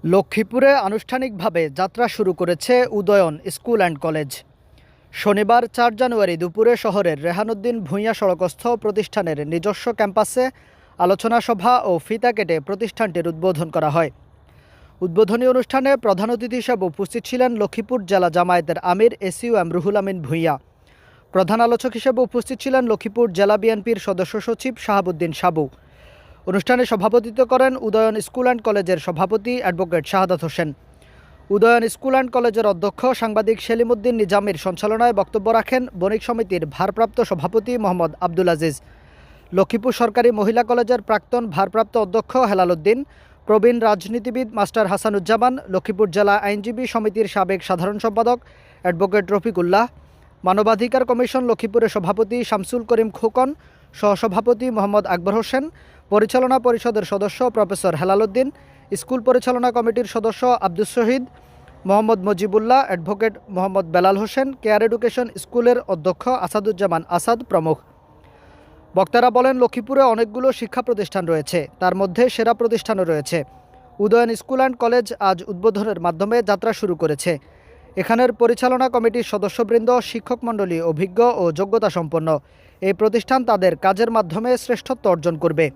লক্ষ্মীপুরে আনুষ্ঠানিকভাবে যাত্রা শুরু করেছে উদয়ন স্কুল অ্যান্ড কলেজ। শনিবার ৪ জানুয়ারি দুপুরে শহরের রেহানুদ্দিন ভূঁইয়া সড়কস্থ প্রতিষ্ঠানের নিজস্ব ক্যাম্পাসে আলোচনা সভা ও ফিতা কেটে প্রতিষ্ঠানটির উদ্বোধন করা হয়। উদ্বোধনী অনুষ্ঠানে প্রধান অতিথি হিসেবে উপস্থিত ছিলেন লক্ষ্মীপুর জেলা জামায়াতের আমির এসইউএম রুহুল আমিন ভূঁইয়া। প্রধান আলোচক হিসেবে উপস্থিত ছিলেন লক্ষ্মীপুর জেলা বিএনপির সদস্য সচিব শাহাবুদ্দিন সাবু। অনুষ্ঠানে সভাপতিত্ব করেন উদয়ন স্কুল অ্যান্ড কলেজের সভাপতি advocate Shahadat Hossain. Udayan school and কলেজের অধ্যক্ষ সাংবাদিক সেলিমউদ্দিন নিজামীর সঞ্চালনায় বক্তব্য রাখেন বণিক সমিতির ভারপ্রাপ্ত সভাপতি মোহাম্মদ আব্দুল আজিজ। লক্ষ্মীপুর সরকারি মহিলা কলেজের প্রাক্তন ভারপ্রাপ্ত অধ্যক্ষ হেলাল উদ্দিন, প্রবীণ রাজনীতিবিদ মাস্টার হাসানুজ্জামান, লক্ষ্মীপুর জেলা আইনজীবী সমিতির সাবেক সাধারণ সম্পাদক অ্যাডভোকেট রফিকুল্লাহ, মানবাধিকার কমিশন লক্ষ্মীপুরের সভাপতি শামসুল করিম খোকন, সহসভাপতি মোহাম্মদ আকবর হোসেন, পরিচালনা পরিষদের সদস্য প্রফেসর হেলাল উদ্দিন, স্কুল পরিচালনা কমিটির সদস্য Abdus Shahid, Mohammad Mojibullah, advocate Mohammad Belal Hossain, care education স্কুলের অধ্যক্ষ আসাদুজ্জামান আসাদ প্রমুখ। বক্তারা বলেন, লক্ষ্মীপুরে অনেকগুলো শিক্ষা প্রতিষ্ঠান রয়েছে, তার মধ্যে সেরা প্রতিষ্ঠানও রয়েছে। উদয়ন স্কুল অ্যান্ড কলেজ আজ উদ্বোধনের মাধ্যমে যাত্রা শুরু করেছে। এখানের পরিচালনা কমিটির সদস্যবৃন্দ, শিক্ষক মণ্ডলী অভিজ্ঞ ও যোগ্যতা সম্পন্ন। এই প্রতিষ্ঠান তাদের কাজের মাধ্যমে শ্রেষ্ঠত্ব অর্জন করবে।